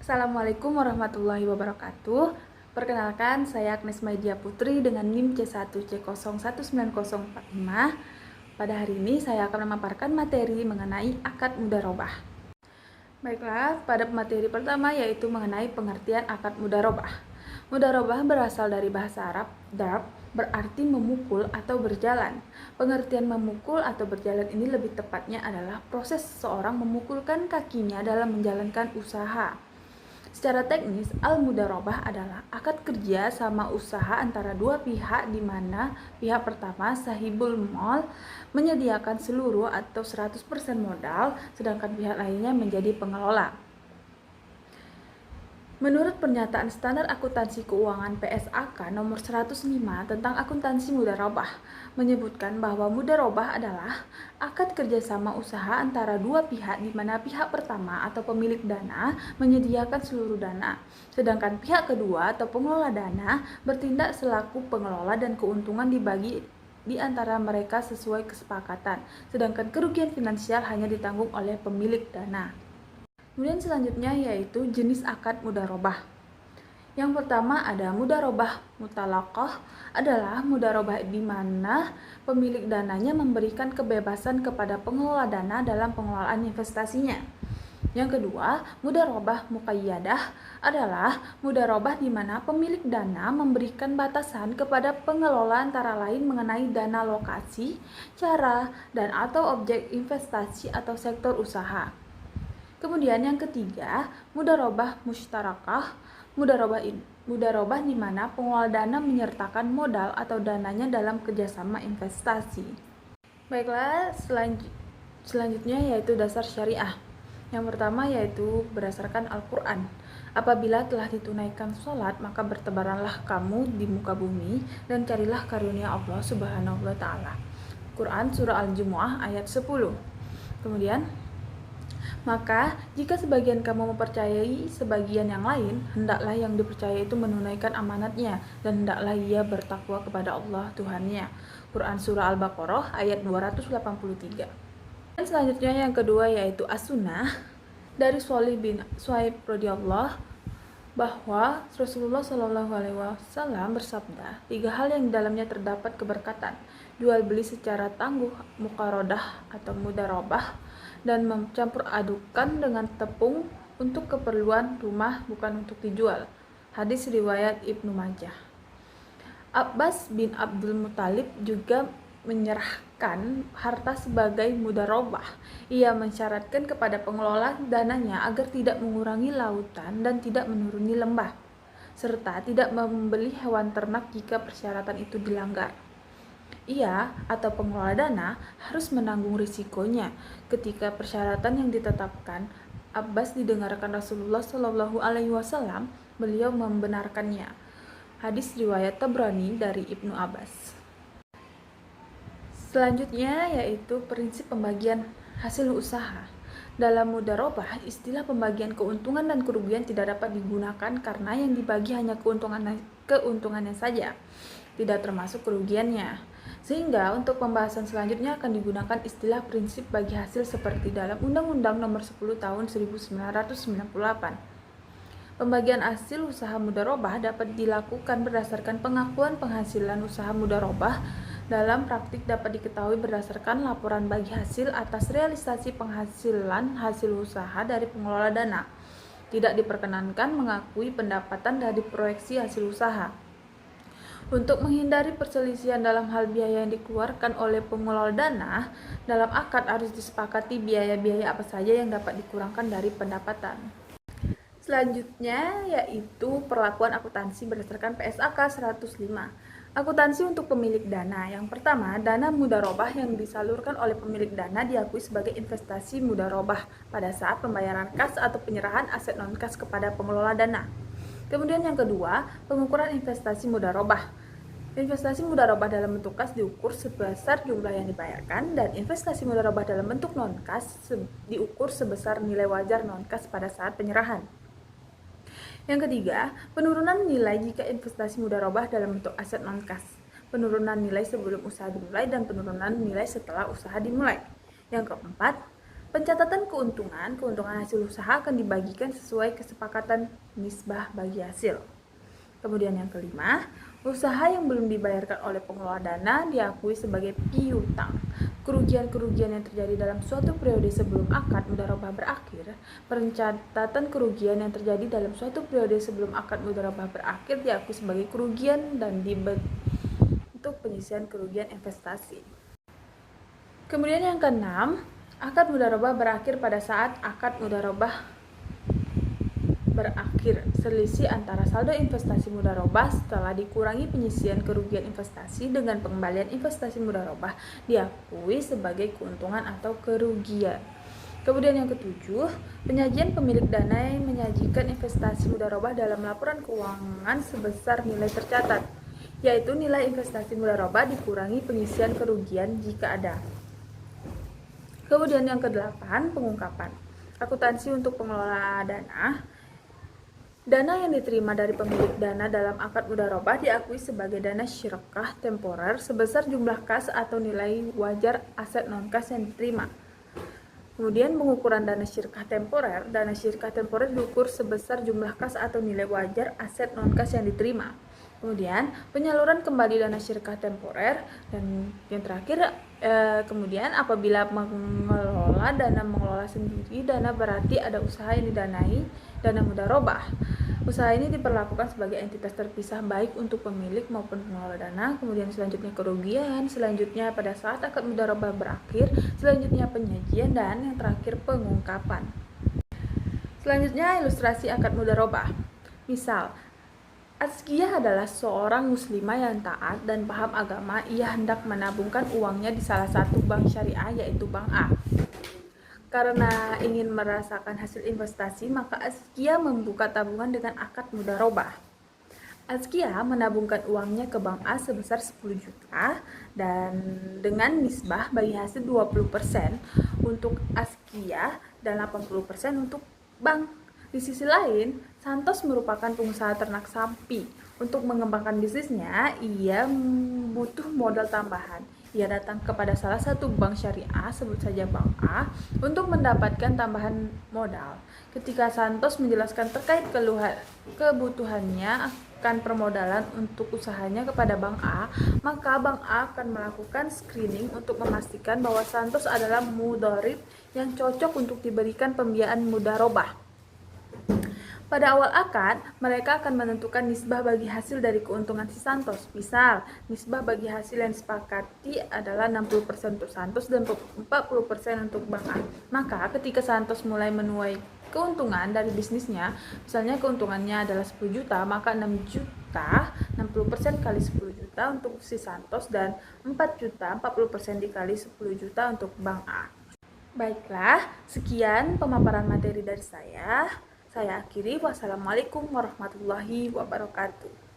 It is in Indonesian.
Assalamualaikum warahmatullahi wabarakatuh. Perkenalkan, saya Agnes Maidia Putri dengan NIM C1C019045. Pada hari ini saya akan memaparkan materi mengenai akad mudharabah. Baiklah, pada materi pertama yaitu mengenai pengertian akad mudharabah. Mudharabah berasal dari bahasa Arab, darb, berarti memukul atau berjalan. Pengertian memukul atau berjalan ini lebih tepatnya adalah proses seseorang memukulkan kakinya dalam menjalankan usaha. Secara teknis, al-mudharabah adalah akad kerja sama usaha antara dua pihak di mana pihak pertama sahibul mal menyediakan seluruh atau 100% modal, sedangkan pihak lainnya menjadi pengelola. Menurut pernyataan standar akuntansi keuangan PSAK nomor 105 tentang akuntansi mudharabah, menyebutkan bahwa mudharabah adalah akad kerjasama usaha antara dua pihak di mana pihak pertama atau pemilik dana menyediakan seluruh dana, sedangkan pihak kedua atau pengelola dana bertindak selaku pengelola dan keuntungan dibagi di antara mereka sesuai kesepakatan, sedangkan kerugian finansial hanya ditanggung oleh pemilik dana. Kemudian selanjutnya yaitu jenis akad mudharabah. Yang pertama ada mudharabah mutalaqah, adalah mudharabah di mana pemilik dananya memberikan kebebasan kepada pengelola dana dalam pengelolaan investasinya. Yang kedua, mudharabah muqayyadah adalah mudharabah di mana pemilik dana memberikan batasan kepada pengelola antara lain mengenai dana lokasi, cara, dan atau objek investasi atau sektor usaha. Kemudian yang ketiga, mudharabah mustarakah. Mudharabah di mana pengelola dana menyertakan modal atau dananya dalam kerjasama investasi. Baiklah, selanjutnya yaitu dasar syariah. Yang pertama yaitu berdasarkan Al-Quran. Apabila telah ditunaikan sholat, maka bertebaranlah kamu di muka bumi dan carilah karunia Allah Subhanahu wa Ta'ala. Quran Surah Al-Jumu'ah ayat 10. Kemudian, maka, jika sebagian kamu mempercayai sebagian yang lain, hendaklah yang dipercaya itu menunaikan amanatnya, dan hendaklah ia bertakwa kepada Allah Tuhannya. Quran Surah Al-Baqarah ayat 283. Dan selanjutnya yang kedua yaitu as-sunnah dari Shalih bin Shuaib radhiyallahu bahwa Rasulullah SAW bersabda, 3 hal yang di dalamnya terdapat keberkatan: jual beli secara tangguh, muqaradah atau mudharabah, dan mencampur adukan dengan tepung untuk keperluan rumah bukan untuk dijual. Hadis riwayat Ibnu Majah. Abbas bin Abdul Muthalib juga menyerahkan harta sebagai mudharabah. Ia mensyaratkan kepada pengelola dananya agar tidak mengurangi lautan dan tidak menuruni lembah, serta tidak membeli hewan ternak jika persyaratan itu dilanggar. Ia atau pengelola dana harus menanggung risikonya ketika persyaratan yang ditetapkan. Abbas didengarkan Rasulullah Shallallahu Alaihi Wasallam, beliau membenarkannya. Hadis riwayat Tabrani dari Ibnu Abbas. Selanjutnya yaitu prinsip pembagian hasil usaha. Dalam mudharabah, istilah pembagian keuntungan dan kerugian tidak dapat digunakan karena yang dibagi hanya keuntungannya saja, tidak termasuk kerugiannya. Sehingga untuk pembahasan selanjutnya akan digunakan istilah prinsip bagi hasil seperti dalam Undang-Undang Nomor 10 Tahun 1998. Pembagian hasil usaha mudharabah dapat dilakukan berdasarkan pengakuan penghasilan usaha mudharabah. Dalam praktik dapat diketahui berdasarkan laporan bagi hasil atas realisasi penghasilan hasil usaha dari pengelola dana. Tidak diperkenankan mengakui pendapatan dari proyeksi hasil usaha. Untuk menghindari perselisihan dalam hal biaya yang dikeluarkan oleh pengelola dana, dalam akad harus disepakati biaya-biaya apa saja yang dapat dikurangkan dari pendapatan. Selanjutnya yaitu perlakuan akuntansi berdasarkan PSAK 105. Akuntansi untuk pemilik dana. Yang pertama, dana mudharabah yang disalurkan oleh pemilik dana diakui sebagai investasi mudharabah pada saat pembayaran kas atau penyerahan aset non-kas kepada pengelola dana. Kemudian yang kedua, pengukuran investasi mudharabah. Investasi mudharabah dalam bentuk kas diukur sebesar jumlah yang dibayarkan, dan investasi mudharabah dalam bentuk non-kas diukur sebesar nilai wajar non-kas pada saat penyerahan. Yang ketiga, penurunan nilai jika investasi mudharabah dalam bentuk aset non-kas, penurunan nilai sebelum usaha dimulai, dan penurunan nilai setelah usaha dimulai. Yang keempat, Pencatatan keuntungan hasil usaha akan dibagikan sesuai kesepakatan nisbah bagi hasil. Kemudian yang kelima, usaha yang belum dibayarkan oleh pengelola dana diakui sebagai piutang. Kerugian-kerugian yang terjadi dalam suatu periode sebelum akad mudharabah berakhir, pencatatan kerugian yang terjadi dalam suatu periode sebelum akad mudharabah berakhir diakui sebagai kerugian dan dibentuk penyisihan kerugian investasi. Kemudian yang keenam, akad mudharabah berakhir pada saat akad mudharabah berakhir. Selisih antara saldo investasi mudharabah setelah dikurangi penyisihan kerugian investasi dengan pengembalian investasi mudharabah diakui sebagai keuntungan atau kerugian. Kemudian yang ketujuh, penyajian pemilik dana yang menyajikan investasi mudharabah dalam laporan keuangan sebesar nilai tercatat, yaitu nilai investasi mudharabah dikurangi penyisihan kerugian jika ada. Kemudian yang kedelapan, pengungkapan. Akuntansi untuk pengelola dana. Dana yang diterima dari pemilik dana dalam akad mudharabah diakui sebagai dana syirkah temporer sebesar jumlah kas atau nilai wajar aset non-kas yang diterima. Kemudian pengukuran dana syirkah temporer diukur sebesar jumlah kas atau nilai wajar aset non-kas yang diterima. Kemudian penyaluran kembali dana syirkah temporer, dan yang terakhir kemudian apabila mengelola sendiri dana berarti ada usaha yang didanai dana mudharabah. Usaha ini diperlakukan sebagai entitas terpisah baik untuk pemilik maupun pengelola dana. Kemudian selanjutnya kerugian, selanjutnya pada saat akad mudharabah berakhir, selanjutnya penyajian, dan yang terakhir pengungkapan. Selanjutnya ilustrasi akad mudharabah. Misal, Azkiyah adalah seorang muslimah yang taat dan paham agama. Ia hendak menabungkan uangnya di salah satu bank syariah, yaitu Bank A. Karena ingin merasakan hasil investasi, maka Azkiyah membuka tabungan dengan akad mudharabah. Azkiyah menabungkan uangnya ke Bank A sebesar 10 juta dan dengan nisbah bagi hasil 20% untuk Azkiyah dan 80% untuk bank. Di sisi lain, Santos merupakan pengusaha ternak sapi. Untuk mengembangkan bisnisnya, ia butuh modal tambahan. Ia datang kepada salah satu bank syariah, sebut saja Bank A, untuk mendapatkan tambahan modal. Ketika Santos menjelaskan terkait kebutuhannya akan permodalan untuk usahanya kepada Bank A, maka Bank A akan melakukan screening untuk memastikan bahwa Santos adalah mudharib yang cocok untuk diberikan pembiayaan mudharabah. Pada awal akad, mereka akan menentukan nisbah bagi hasil dari keuntungan si Santos. Misal, nisbah bagi hasil yang disepakati adalah 60% untuk Santos dan 40% untuk Bank A. Maka, ketika Santos mulai menuai keuntungan dari bisnisnya, misalnya keuntungannya adalah 10 juta, maka 6 juta, 60% kali 10 juta untuk si Santos, dan 4 juta, 40% dikali 10 juta untuk Bank A. Baiklah, sekian pemaparan materi dari saya. Saya akhiri. Wassalamualaikum warahmatullahi wabarakatuh.